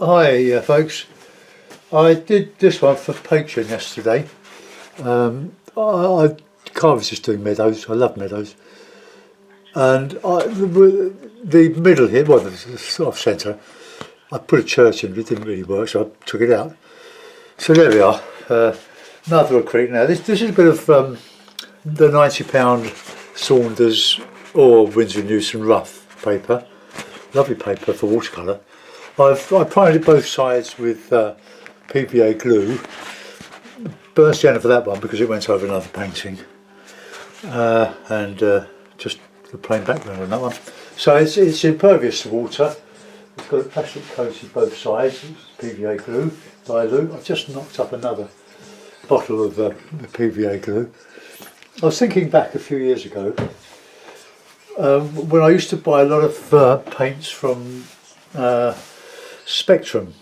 Hi folks, I did this one for Patreon yesterday. I can't resist doing meadows, I love meadows. And the middle here, well the sort of centre, I put a church in, but it didn't really work, so I took it out. So there we are, another acrylic now. This is a bit of the £90 Saunders or Winsor & Newton rough paper. Lovely paper for watercolour. I primed it both sides with PVA glue. Burnt sienna for that one because it went over another painting, and just the plain background on that one. So it's impervious to water. It's got a plastic coated both sides. It's PVA glue, dilute. I've just knocked up another bottle of the PVA glue. I was thinking back a few years ago when I used to buy a lot of paints from Spectrum,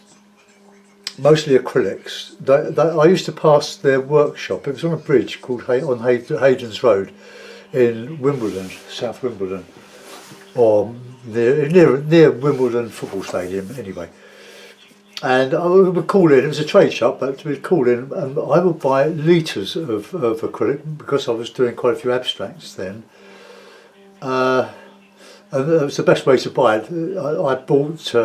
mostly acrylics. I used to pass their workshop. It was on a bridge called on Hayden's Road in Wimbledon, South Wimbledon, or near Wimbledon football stadium anyway. And I would call in, it was a trade shop, but we'd call in and I would buy litres of acrylic because I was doing quite a few abstracts then. And it was the best way to buy it. I bought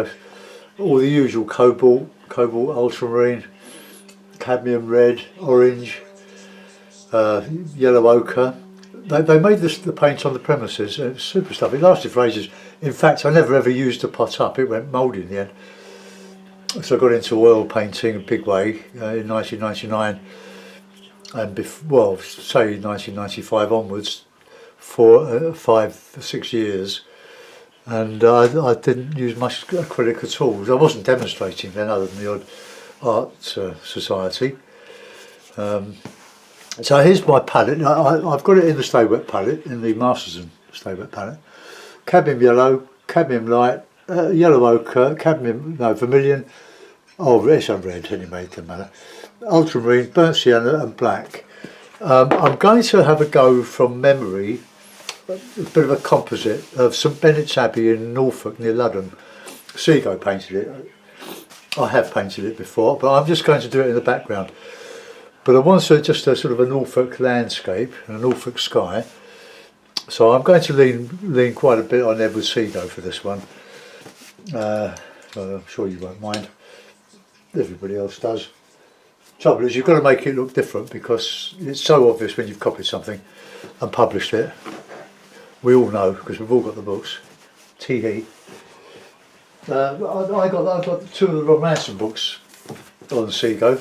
all the usual cobalt, ultramarine, cadmium red, orange, yellow ochre. They made the paint on the premises. It was super stuff. It lasted for ages. In fact, I never ever used the pot up. It went mouldy in the end. So I got into oil painting in a big way in 1999, and say 1995 onwards, for 5 or 6 years. And I didn't use much acrylic at all. I wasn't demonstrating then, other than the odd art society. So here's my palette. I've got it in the Stay Wet palette, in the Masters Stay Wet palette. Cadmium yellow, cadmium light, yellow ochre, vermilion. Oh, it's a red anyway, it doesn't matter. Ultramarine, burnt sienna, and black. I'm going to have a go from memory. A bit of a composite of St Benet's Abbey in Norfolk near Ludden. Seago painted it. I have painted it before, but I'm just going to do it in the background. But I want just a sort of a Norfolk landscape and a Norfolk sky. So I'm going to lean quite a bit on Edward Seago for this one. I'm sure you won't mind. Everybody else does. Trouble is, you've got to make it look different because it's so obvious when you've copied something and published it. We all know because we've all got the books. Tee-hee. I got 2 of the Rob Manson books on Seago,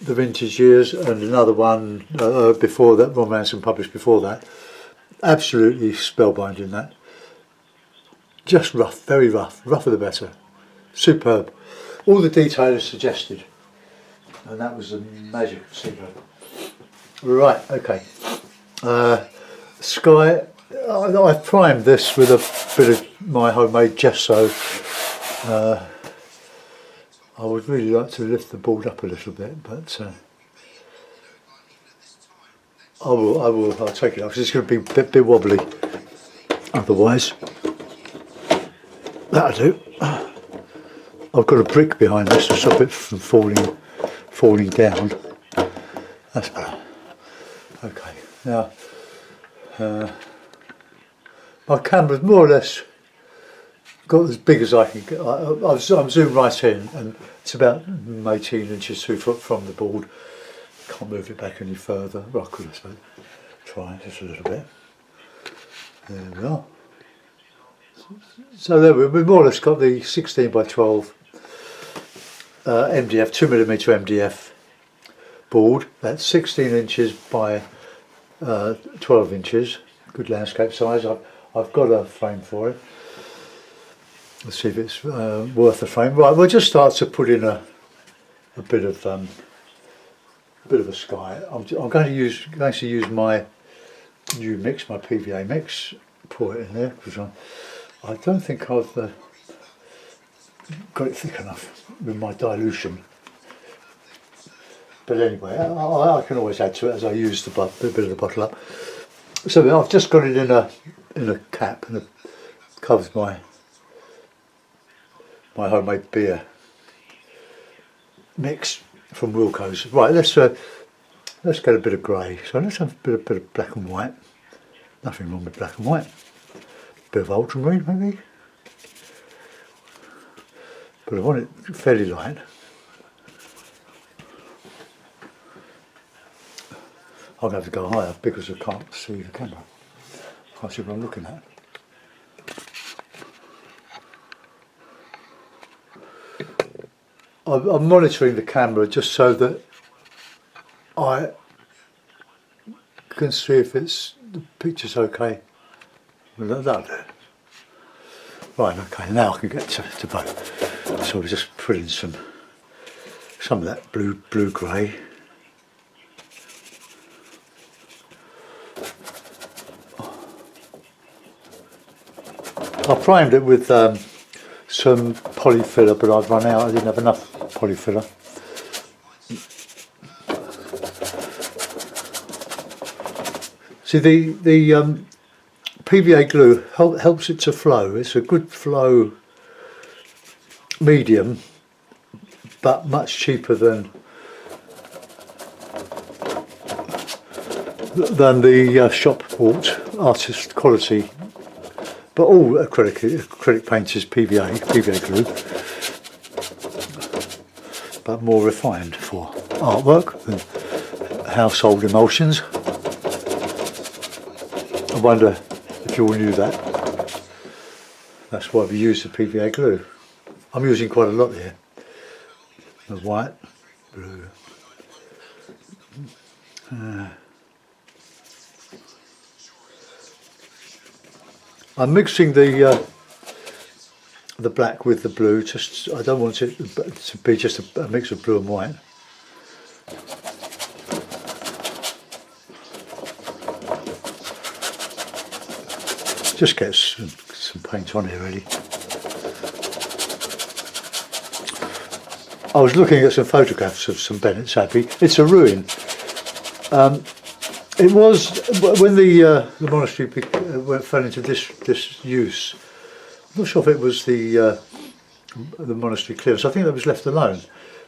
the vintage years, and another one before that, Rob Manson published before that. Absolutely spellbinding, that. Just rough, very rough, rougher the better. Superb. All the detail is suggested, and that was the magic of Seago. Right, okay. Sky. I've primed this with a bit of my homemade gesso. I would really like to lift the board up a little bit, but I'll take it off because it's going to be a bit wobbly otherwise. That'll do. I've got a brick behind this to stop it from falling down. That's better. Okay, now my camera's more or less got as big as I can get. I'm zoomed right in, and it's about 18 inches 2 foot from the board. Can't move it back any further. Well, I could, I suppose. Try just a little bit. There we are. So there we've more or less got the 16 by 12 MDF, 2mm MDF board. That's 16 inches by 12 inches. Good landscape size. I've got a frame for it. Let's see if it's worth a frame. Right, we'll just start to put in a bit of a sky. I'm going to use my new mix, my PVA mix. Pour it in there because I don't think I've got it thick enough with my dilution. But anyway, I can always add to it as I use the bit of the bottle up. So I've just got it in a cap, and it covers my homemade beer mix from Wilco's. Right, let's get a bit of grey. So let's have a bit of black and white. Nothing wrong with black and white. Bit of ultramarine maybe. But I want it fairly light. I'm going to have to go higher because I can't see the camera. I can't see what I'm looking at. I'm monitoring the camera just so that I can see if the picture's okay. Well, that'll do. Right, okay, now I can get to both. So we just put in some of that blue grey. I primed it with some polyfiller, but I'd run out. I didn't have enough polyfiller. See, the PVA glue helps it to flow. It's a good flow medium, but much cheaper than the shop bought artist quality. But all acrylic paint is PVA glue, but more refined for artwork than household emulsions. I wonder if you all knew that. That's why we use the PVA glue. I'm using quite a lot here. The white, blue. I'm mixing the black with the blue. Just I don't want it to be just a mix of blue and white. Just get some paint on here really. I was looking at some photographs of some Bennett's Abbey. It's a ruin. It was when the monastery fell into disuse. I'm not sure if it was the monastery clearance. I think that was left alone,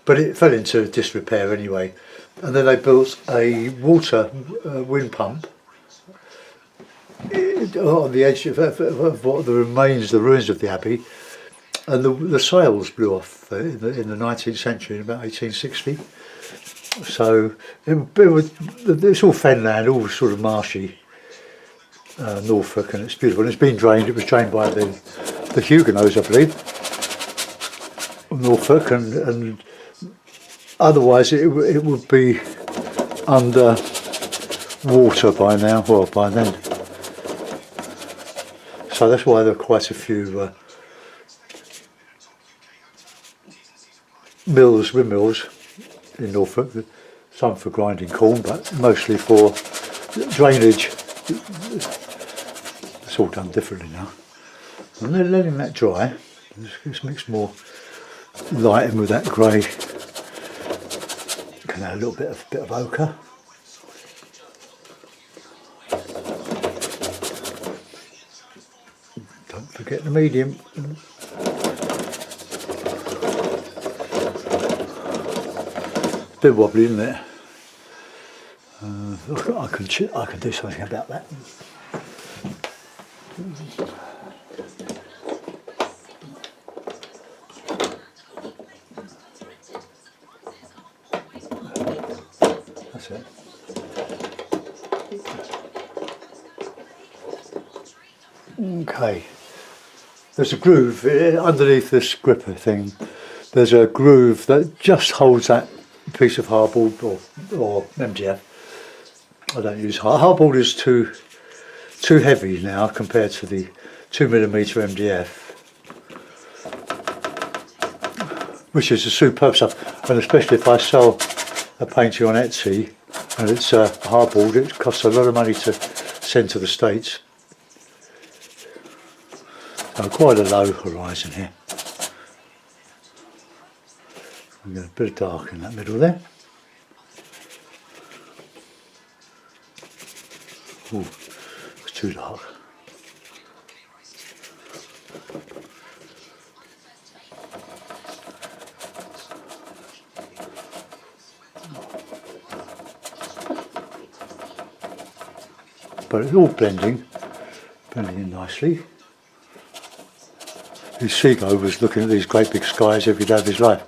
but it fell into disrepair anyway. And then they built a water wind pump on the edge of what the ruins of the abbey, and the sails blew off in the 19th century in about 1860. So it's all fenland, all sort of marshy, Norfolk, and it's beautiful. And it's been drained. It was drained by the Huguenots, I believe, Norfolk, and otherwise it would be under water by now, well by then. So that's why there are quite a few windmills in Norfolk, some for grinding corn, but mostly for drainage. It's all done differently now. And then letting that dry, just mix more light in with that grey. Can add a little bit of ochre. Don't forget the medium. Bit wobbly, isn't it? I can do something about that. That's it. Okay. There's a groove underneath this gripper thing. There's a groove that just holds that piece of hardboard or MDF. I don't use hardboard. Is too heavy now compared to the 2mm MDF, which is a superb stuff. And especially if I sell a painting on Etsy and it's hardboard, it costs a lot of money to send to the States. So quite a low horizon here. I'm getting a bit of dark in that middle there. Ooh, it's too dark. but it's all blending in nicely. His Seago was looking at these great big skies every day of his life.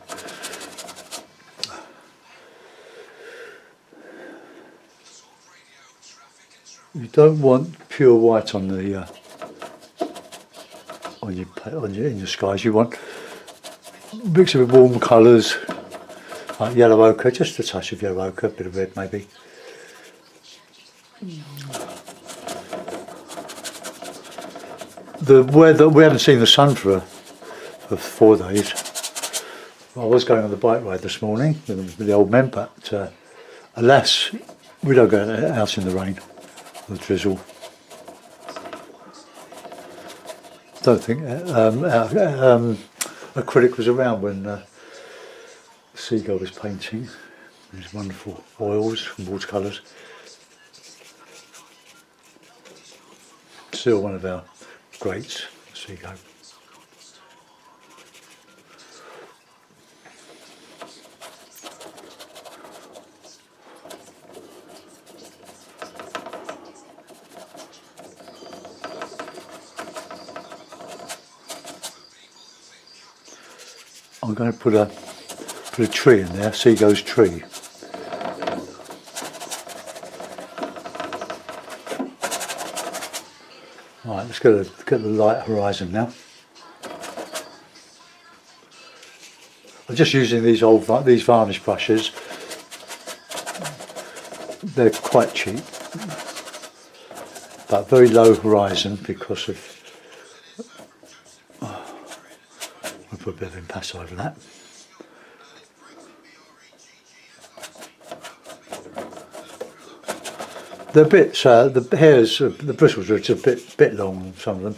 You don't want pure white on the in your skies. You want a mix of warm colours like yellow ochre, just a touch of yellow ochre, a bit of red maybe. The weather, we haven't seen the sun for 4 days. I was going on the bike ride this morning with the old men, but alas, we don't go out in the rain or the drizzle. Don't think acrylic was around when Seago was painting these wonderful oils and watercolours. Still one of our greats, Seago. I'm going to put a tree in there, Seago's tree. Right, let's get the light horizon now. I'm just using these varnish brushes. They're quite cheap, but very low horizon because of. I'll put a bit of impasse over that. The bits, the hairs, the bristles are just a bit long, some of them.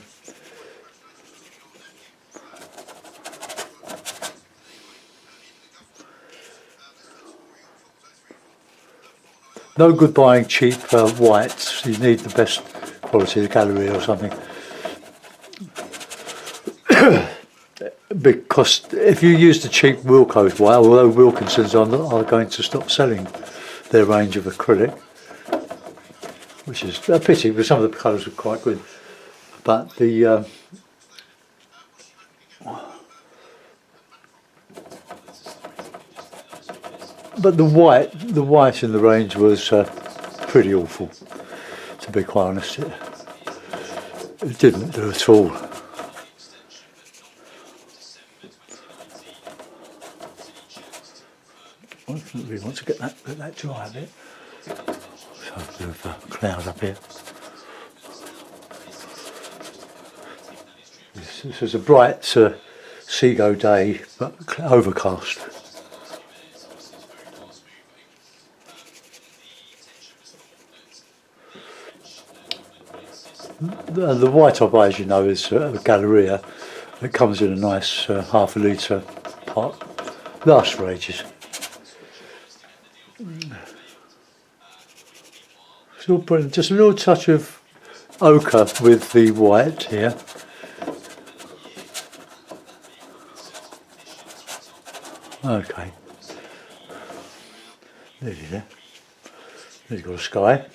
No good buying cheap whites. You need the best quality, the Galleria or something. Because if you use the cheap Wilko's white, although Wilkinson's are going to stop selling their range of acrylic, which is a pity because some of the colours were quite good, but the white in the range was pretty awful, to be quite honest. It didn't do at all. I don't really want to get that dry a bit. So a bit of a cloud up here. This is a bright Seago day, but overcast. The white I buy, as you know, is a Galleria. It comes in a nice half a litre pot. Lasts for ages. So we'll put just a little touch of ochre with the white here. Okay. Nearly there. Nearly got a sky.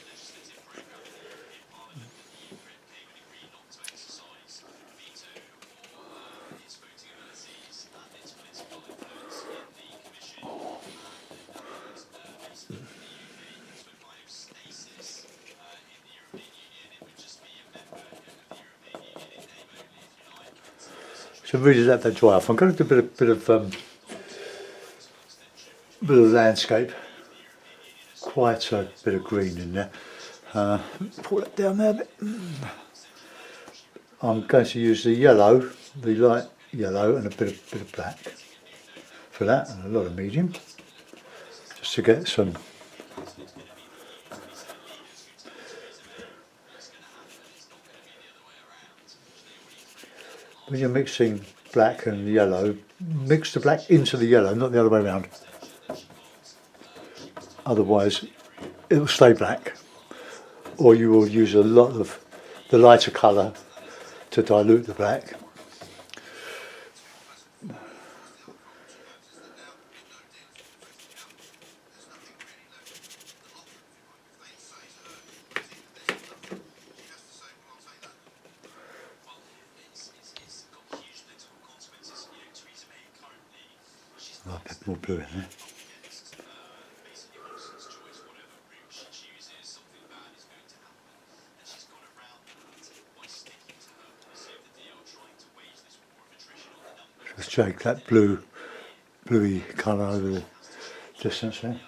So really let that dry off. I'm going to do a bit of landscape. Quite a bit of green in there. Pull that down there a bit. I'm going to use the yellow, the light yellow, and a bit of black for that, and a lot of medium, just to get some. When you're mixing black and yellow, mix the black into the yellow, not the other way around. Otherwise, it will stay black, or you will use a lot of the lighter colour to dilute the black. a bit more blue in there. Let's take that bluey colour over the distance there.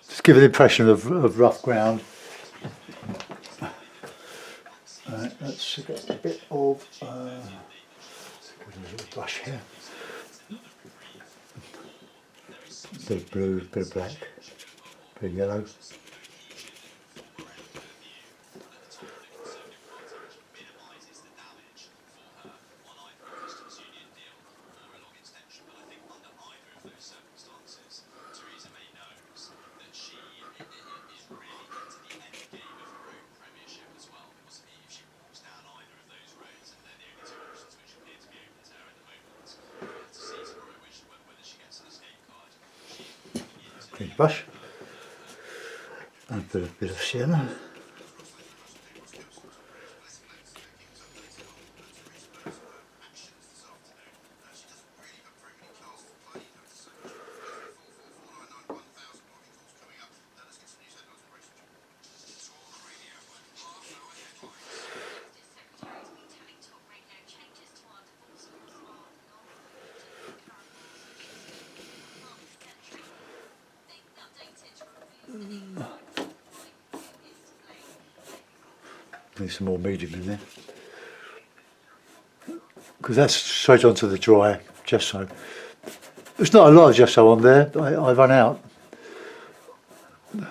Just give an impression of rough ground. Let's get a bit of a little brush here. Bit of blue, bit of black, bit of yellow. Clean brush and a bit of sienna. Need some more medium in there, because that's straight onto the dry gesso. There's not a lot of gesso on there, I run out. Okay,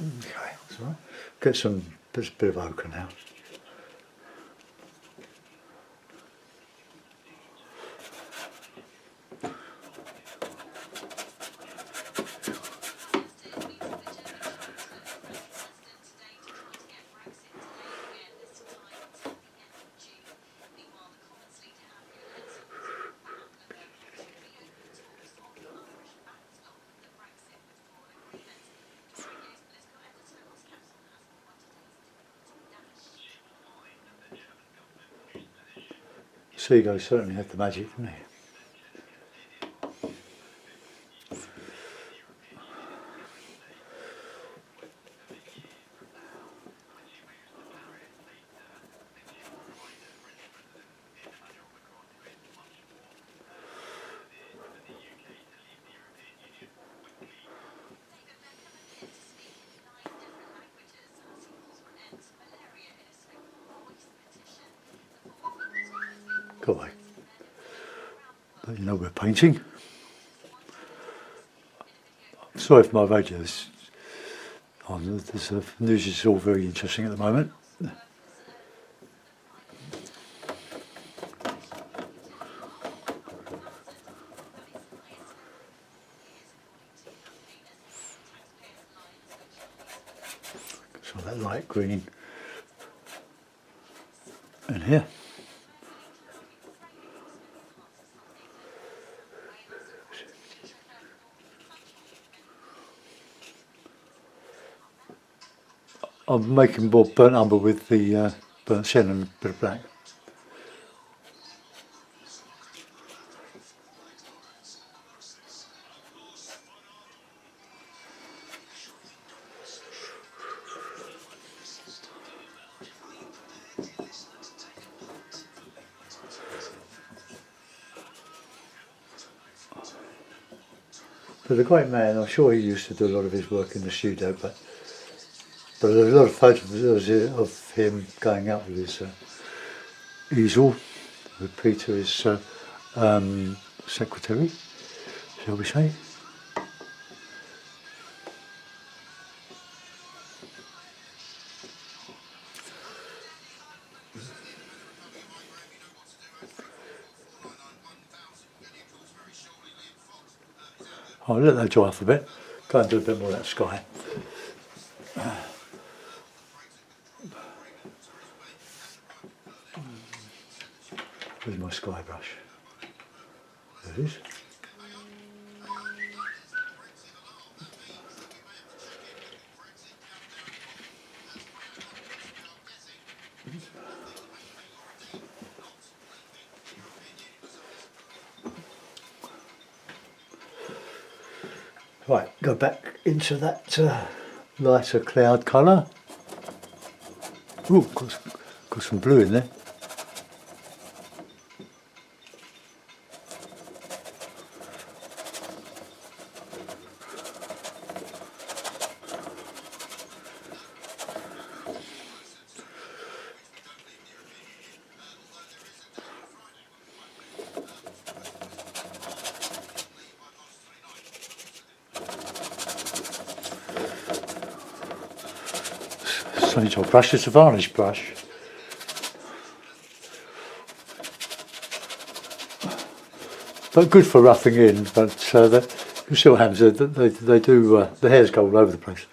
that's all right. Get some bit of ochre now. Seago certainly had the magic, didn't he? Go away. But you know we're painting. Sorry for my radios. The news is all very interesting at the moment. So that light green in here. I'm making more burnt umber with the burnt sienna and a bit of black. But the great man, I'm sure he used to do a lot of his work in the studio, but there's a lot of photos of him going out with his easel, with Peter, his secretary, shall we say. I'll let that dry off a bit. Go and do a bit more of that sky. Where's my sky brush? There it is. Right, go back into that lighter cloud colour. Ooh, got some blue in there. Sonny told brush, it's a varnish brush. But good for roughing in, but you see what happens, they do, the hairs go all over the place.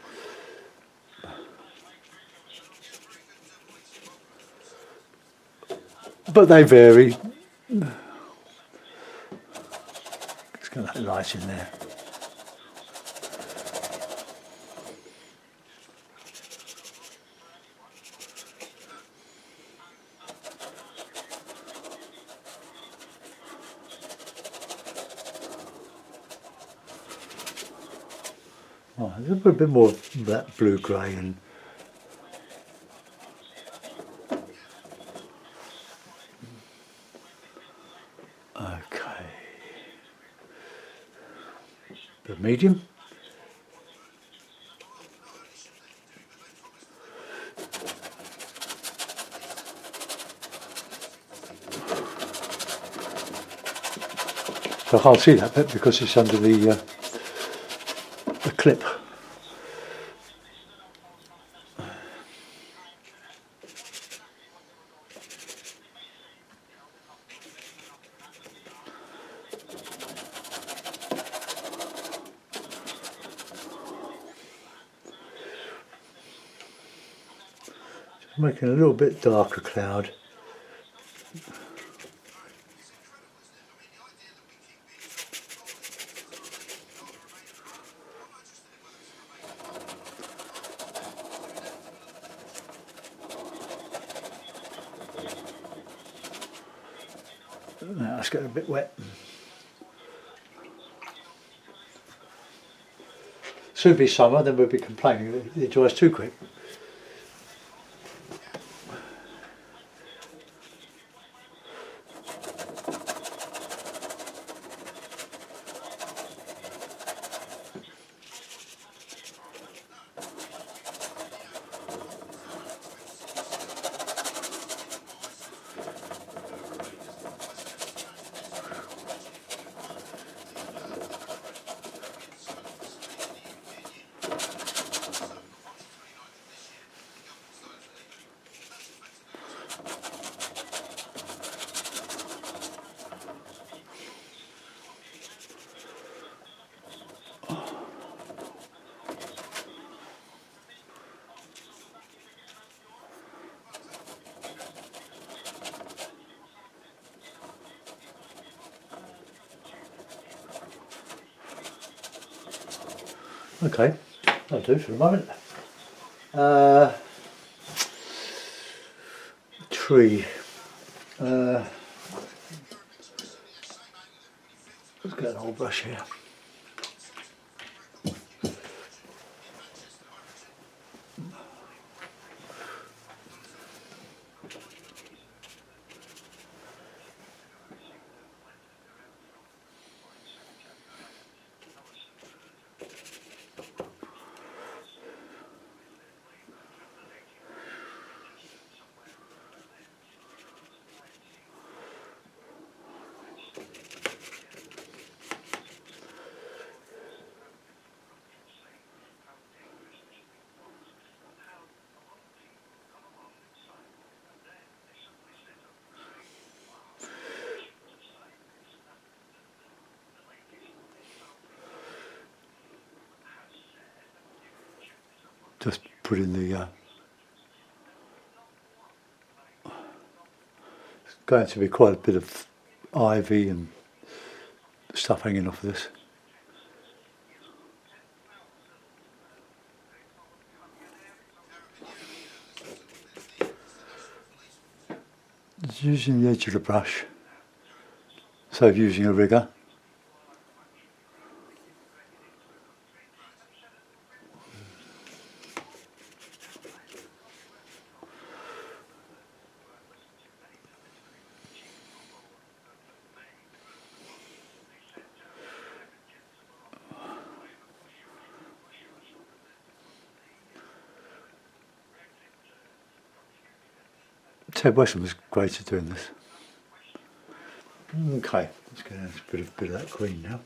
But they vary. Let's get that light in there. Oh, there's a bit more of that blue grey and okay. The medium. So I can't see that bit because it's under the clip. Making a little bit darker cloud. Now it's getting a bit wet. Soon be summer, then we'll be complaining that it dries too quick. Okay, that'll do for the moment. Tree. Let's get an old brush here. just put in the it's going to be quite a bit of ivy and stuff hanging off of this. Just using the edge of the brush, so using a rigger. Ted Weston was great at doing this. Okay, let's get down to a bit of that green now.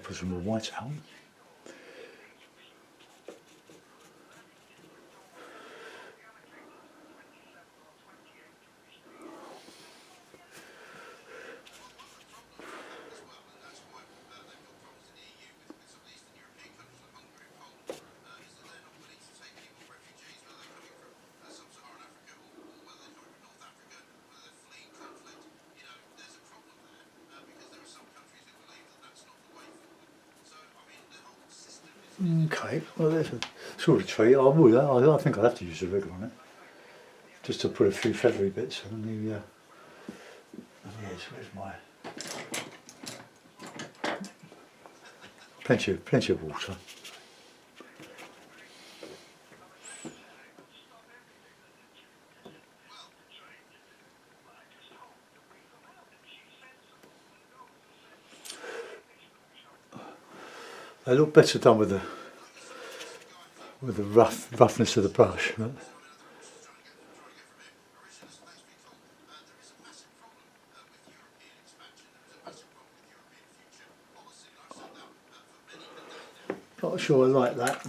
Put some more white out. Okay, well there's a sort of tree. I think I'll have to use a rigger on it, just to put a few feathery bits on the edge. Where's my plenty of water. They look better done with the roughness of the brush. But not sure I like that.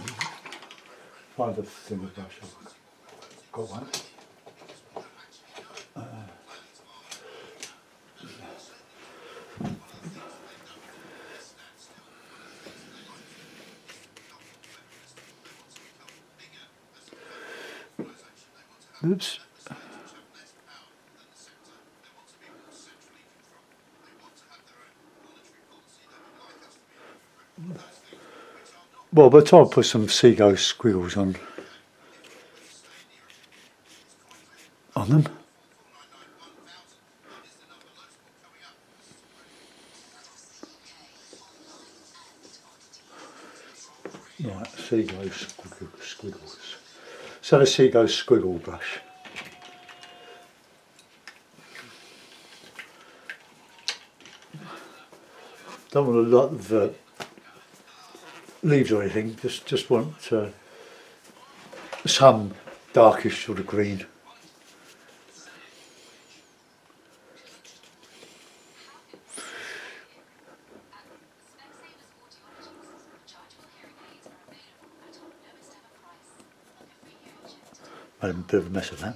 Find a thinner brush. I've got one. Oops. Well, by the time I put some Seago squiggles on them. Right, Seago squiggles. So a Seago squiggle brush. Don't want a lot of leaves or anything. Just want some darkish sort of green. Made a bit of a mess of that.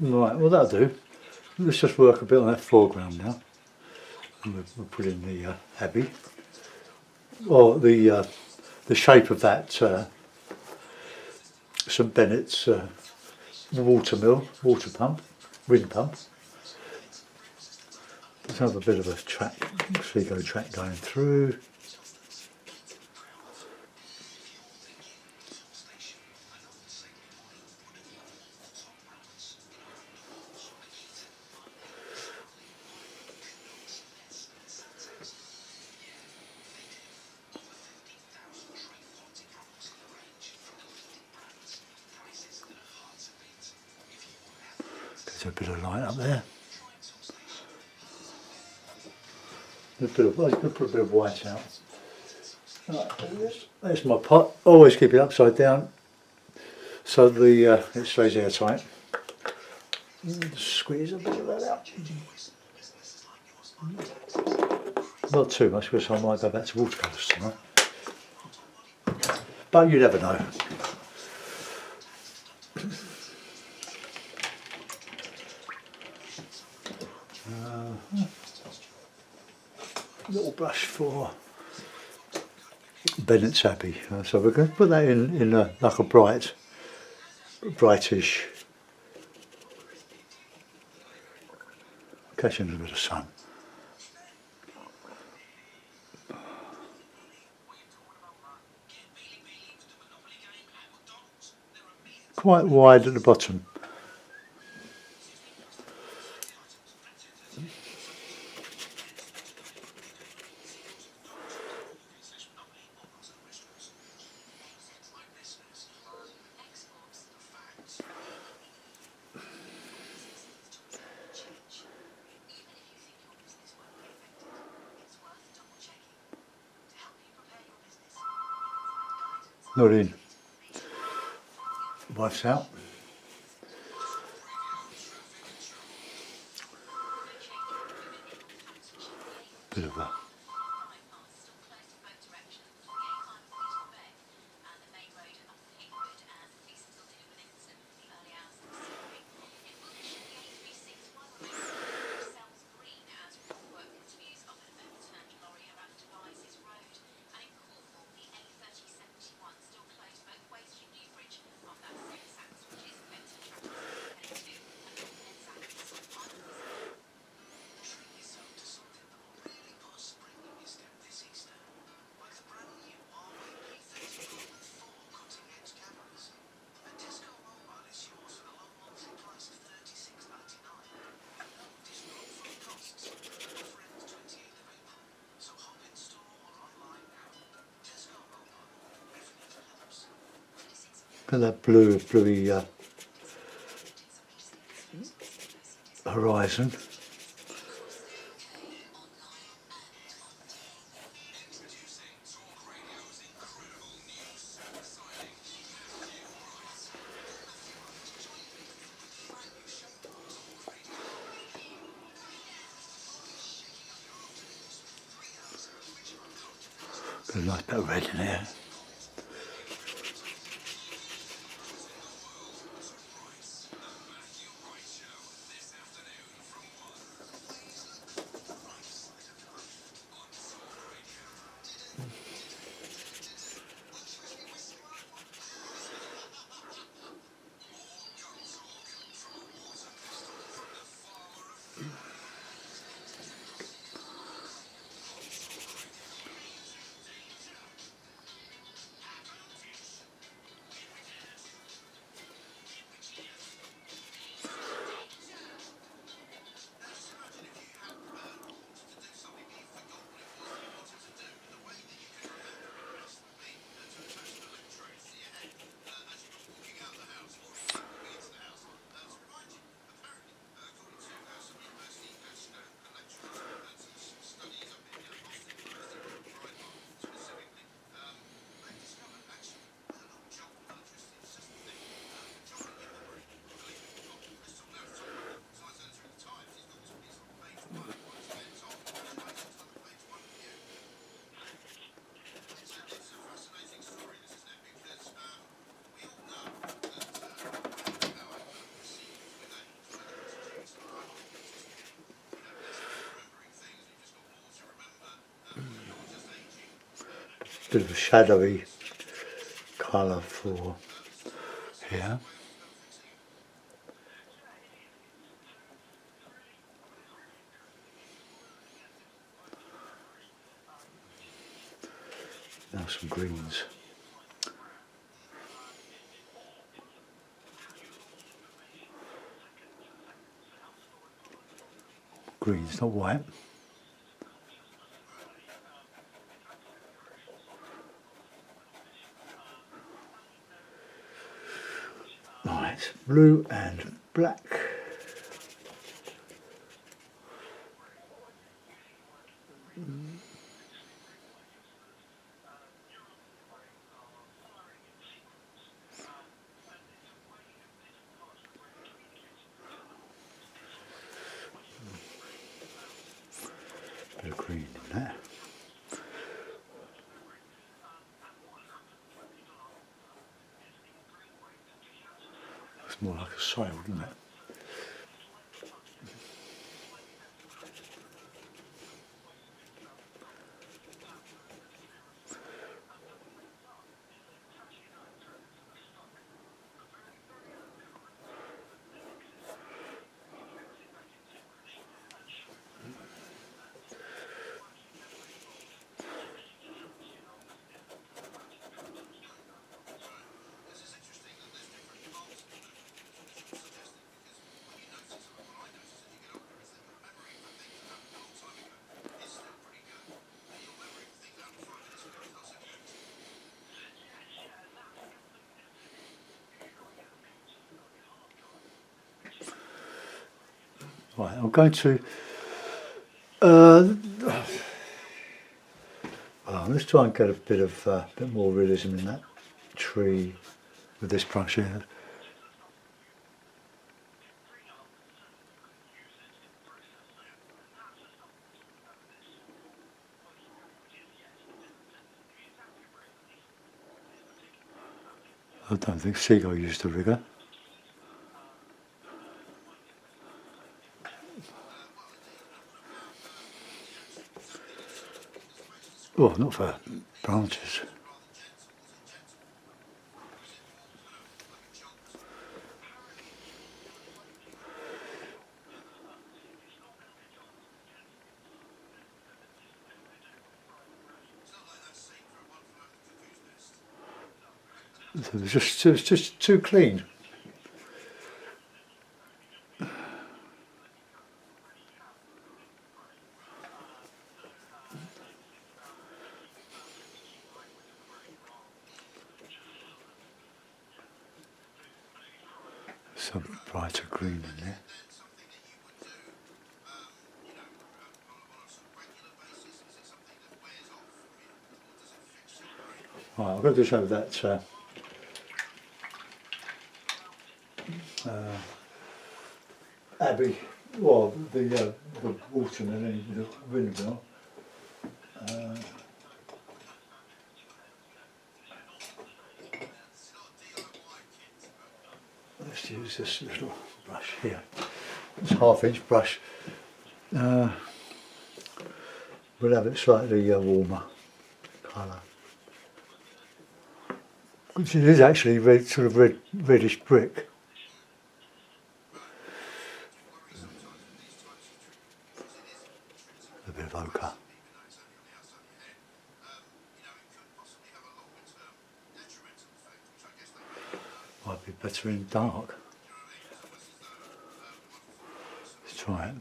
Right, well that'll do. Let's just work a bit on that foreground now. And we'll put in the abbey, or the shape of that St Benet's water mill, water pump, wind pump. Let's have a bit of a track, Seago track going through. There's a bit of light up there. I could put a bit of white out. Right, there's my pot. Always keep it upside down so it stays airtight. Squeeze a bit of that out. Not too much because I might go back to watercolours tomorrow. But you never know. Little brush for Bennett's Abbey. So we're going to put that in like a brightish, catching a bit of sun. Quite wide at the bottom. Not in. Wife's out. Bit of a got that bluey horizon. Got a nice bit of red in there. bit of a shadowy colour for here. Now some greens. Greens, not white. Right, blue and black. Bit of green in there. Looks more like a sail, doesn't it? Right, I'm going to let's try and get a bit more realism in that tree with this brush here. I don't think Seago used a rigger. Well, not for branches. So it's just too clean. Some brighter green in there. Right, I'm going to show that Abbey, well, the watermelon, the windmill. Let's use this little brush here. It's half-inch brush. We'll have it slightly warmer colour. Which it is actually red, sort of reddish brick. A bit of ochre. Might be better in dark. Let's try it.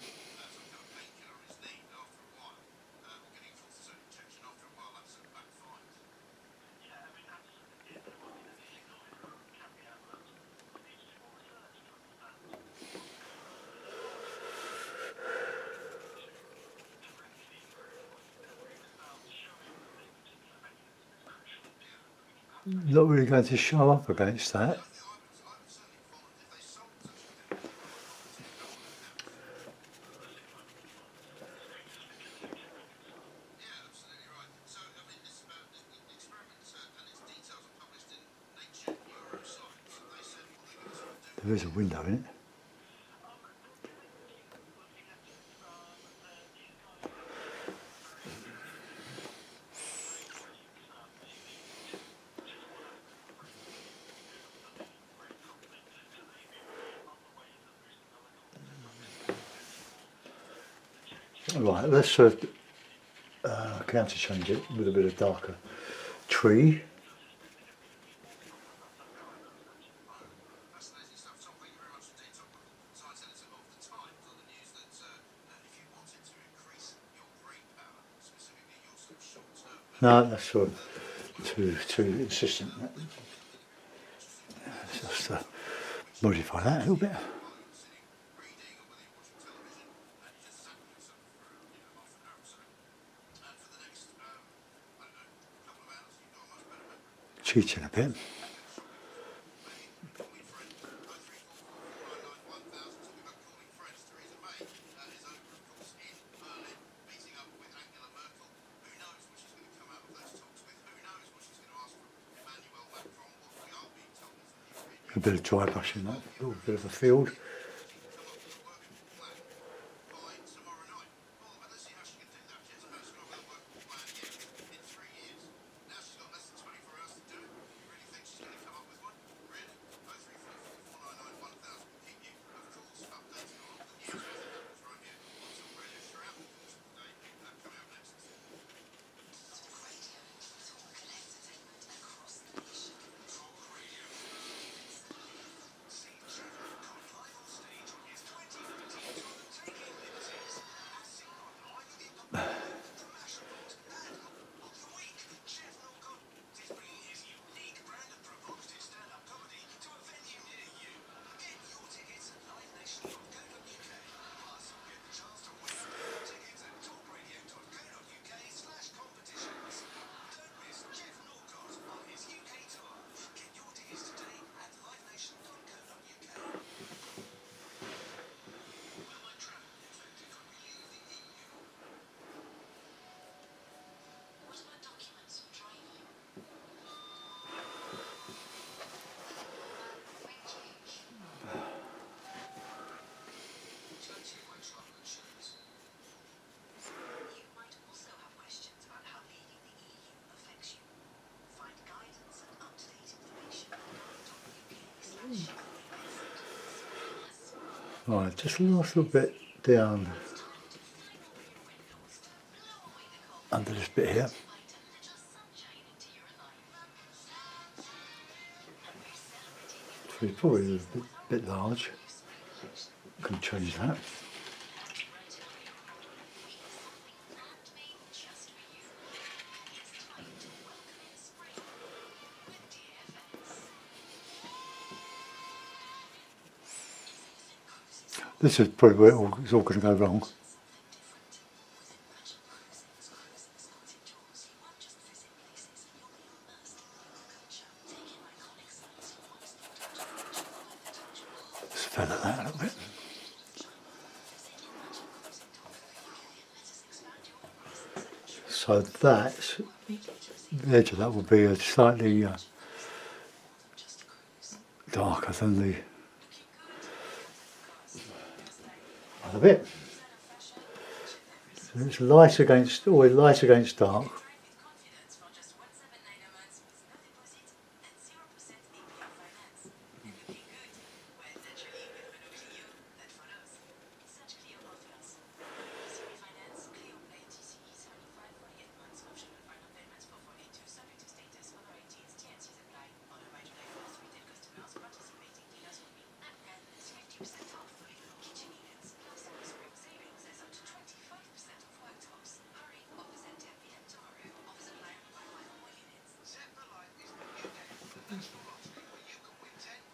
Not really going to show up against that. There is a window in it. Right, let's counter change it with a bit of darker tree. No, that's sort of too insistent. Let's just modify that a little bit. Cheating a bit. A bit of dry brushing that, a little bit of a field. Right, just a little bit down under this bit here. So it's probably a bit large. Can change that. This is probably where it's all going to go wrong. Let's feather that a little bit. So that's, the edge of that will be a slightly darker than the other bit. So it's light against, always light against dark.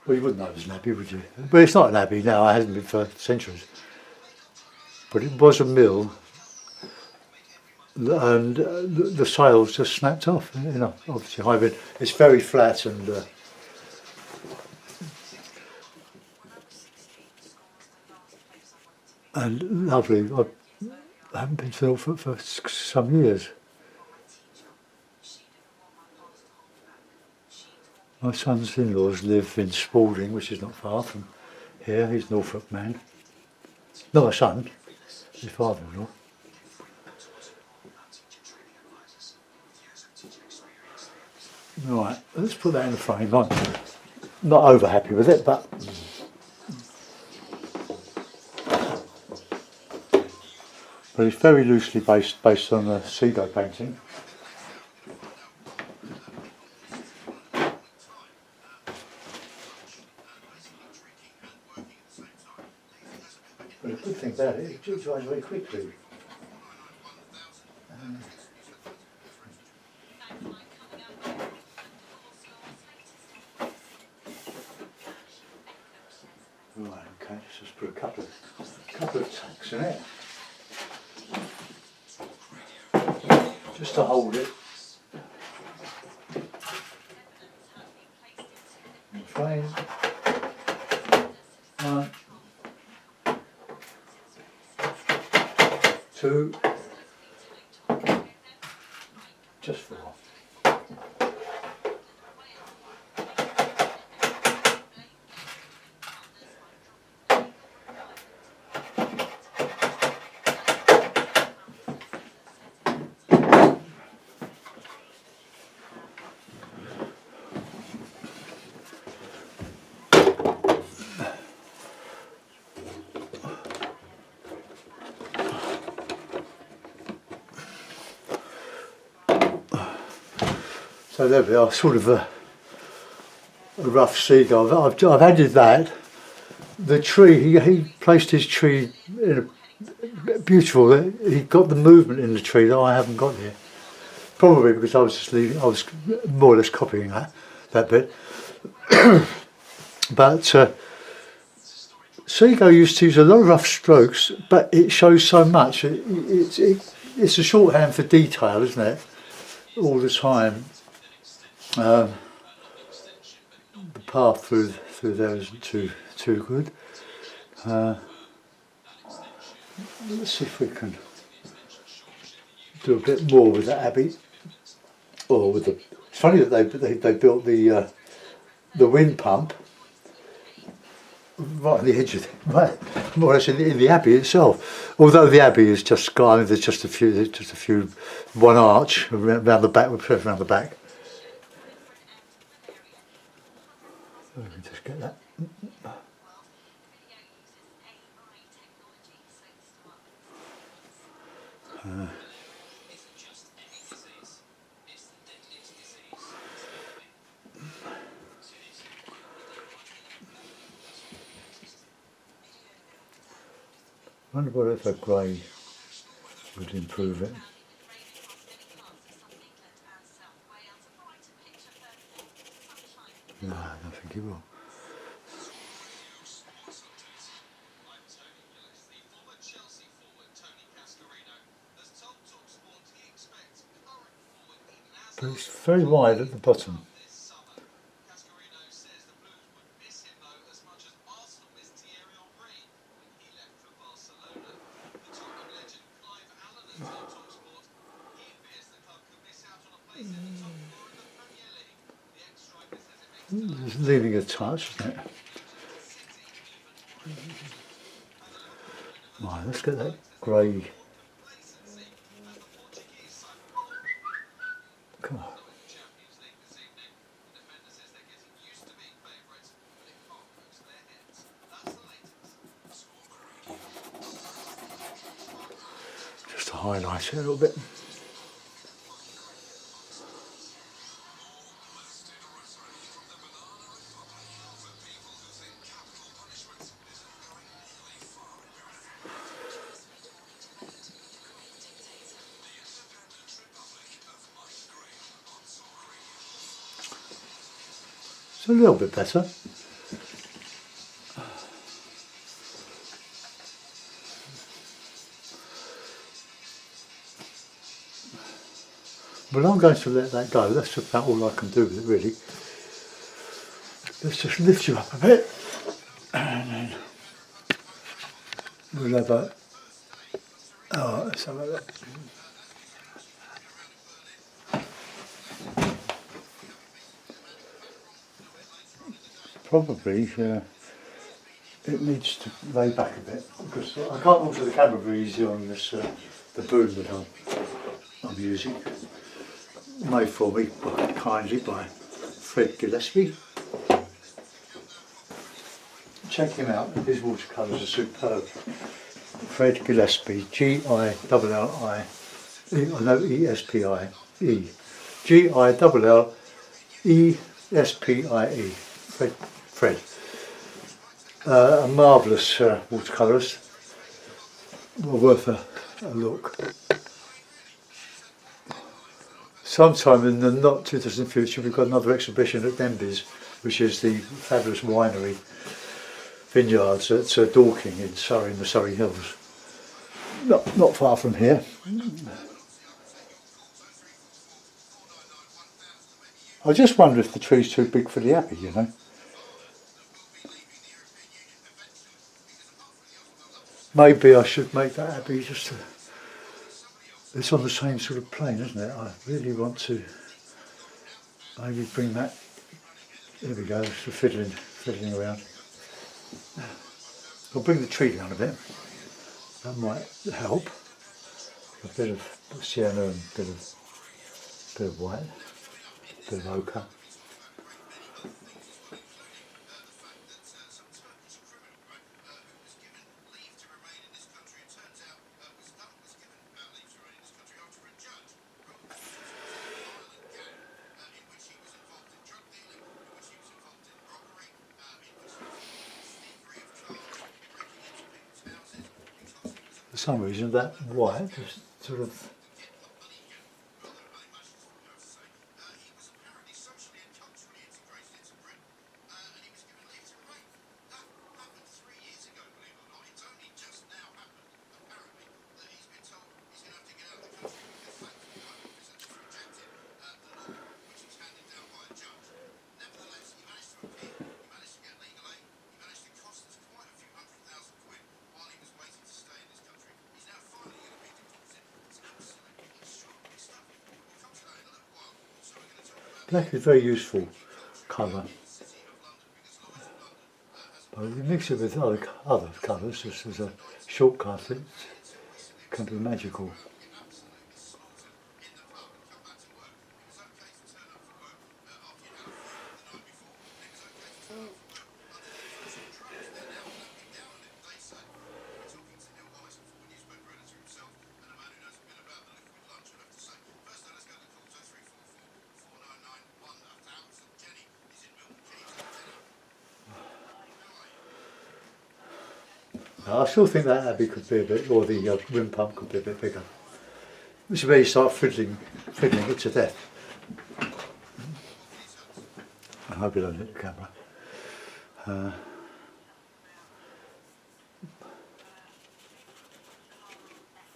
Well, you wouldn't know it was an abbey, would you? But it's not an abbey now, it hasn't been for centuries. But it was a mill, and the sails just snapped off. You know, obviously high wind. It's very flat and lovely. I haven't been to Norfolk for some years. My son's in-laws live in Spalding, which is not far from here. He's a Norfolk man. Not my son, his father-in-law. Right, let's put that in the frame. I'm not over happy with it, but but it's very loosely based on the Seago painting. But the good thing about it dries very quickly. Right, okay, let's just put a couple of tacks in it. Just to hold it. And frame. 1, 2, just 4. So there we are, sort of a rough Seago. I've added that. The tree, he placed his tree in a beautiful. He got the movement in the tree that I haven't got here. Probably because I was more or less copying that bit. But Seago used to use a lot of rough strokes, but it shows so much. It's a shorthand for detail, isn't it? All the time. The path through there isn't too good. Let's see if we can do a bit more with the abbey, or with the. It's funny that they built the wind pump right on the edge of right, more or less in the abbey itself. Although the abbey is just there's just a few one arch around the back, around the back. So we can just get that. I wonder what if a grey would improve it. No, I don't think it will. But it's very wide at the bottom. Just leaving a touch, isn't it? Right, let's get that grey. Come on. Just to highlight it a little bit. It's a little bit better. But I'm going to let that go. That's about all I can do with it, really. Let's just lift you up a bit, and then we'll have a. Oh, let's have a look. Probably it needs to lay back a bit, because I can't alter the camera very easy on this the boom that I'm using, made for me kindly by Fred Gillespie. Check him out, his watercolours are superb. Fred Gillespie, Gilllie, no Espie, Gillespie. Fred. A marvellous watercolourist, well worth a look. Sometime in the not too distant future we've got another exhibition at Denby's, which is the fabulous winery vineyards at Dorking in Surrey, in the Surrey Hills. Not far from here. I just wonder if the tree's too big for the abbey, you know. Maybe I should make that abbey just to, it's on the same sort of plane, isn't it? I really want to maybe bring that, there we go, it's fiddling around. I'll bring the tree down a bit, that might help. A bit of sienna and a bit of white, a bit of ochre. For some reason that white just sort of black is very useful colour. But if you mix it with other colours, just as a shortcut, it can be magical. I still think that abbey could be a bit, or the rim pump could be a bit bigger. This is where you start fiddling it to death. I hope you don't hit the camera.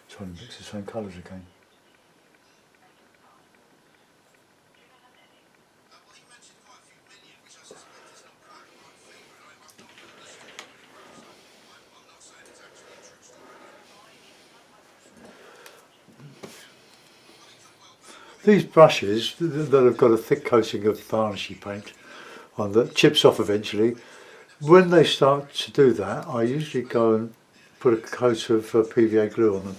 Trying to mix the same colours again. These brushes that have got a thick coating of varnishy paint on that chips off eventually, when they start to do that, I usually go and put a coat of PVA glue on them.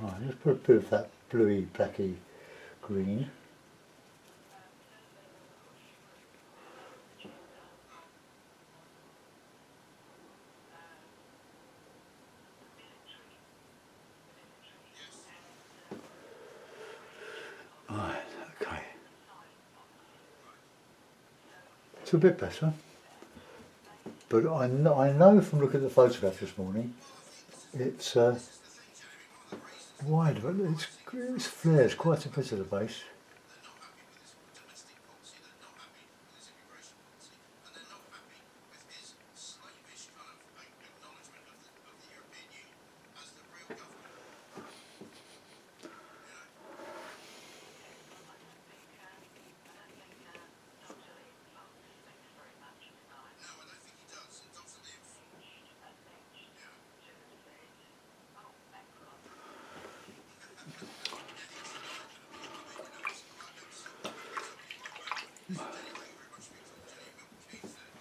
Right, let's put a bit of that bluey, blacky green. Right, okay. It's a bit better, but I know from looking at the photograph this morning, it's wide, but it flares quite a bit at the base.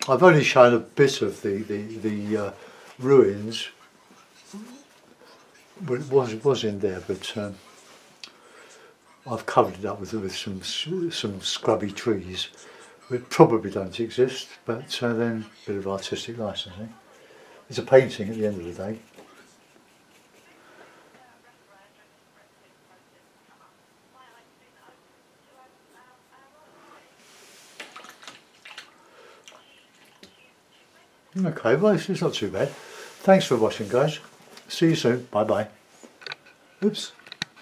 I've only shown a bit of the ruins. Well, it was in there, but I've covered it up with some scrubby trees, which probably don't exist, but then a bit of artistic licensing. It's a painting at the end of the day. Okay, well, it's not too bad. Thanks for watching, guys. See you soon. Bye bye. Oops.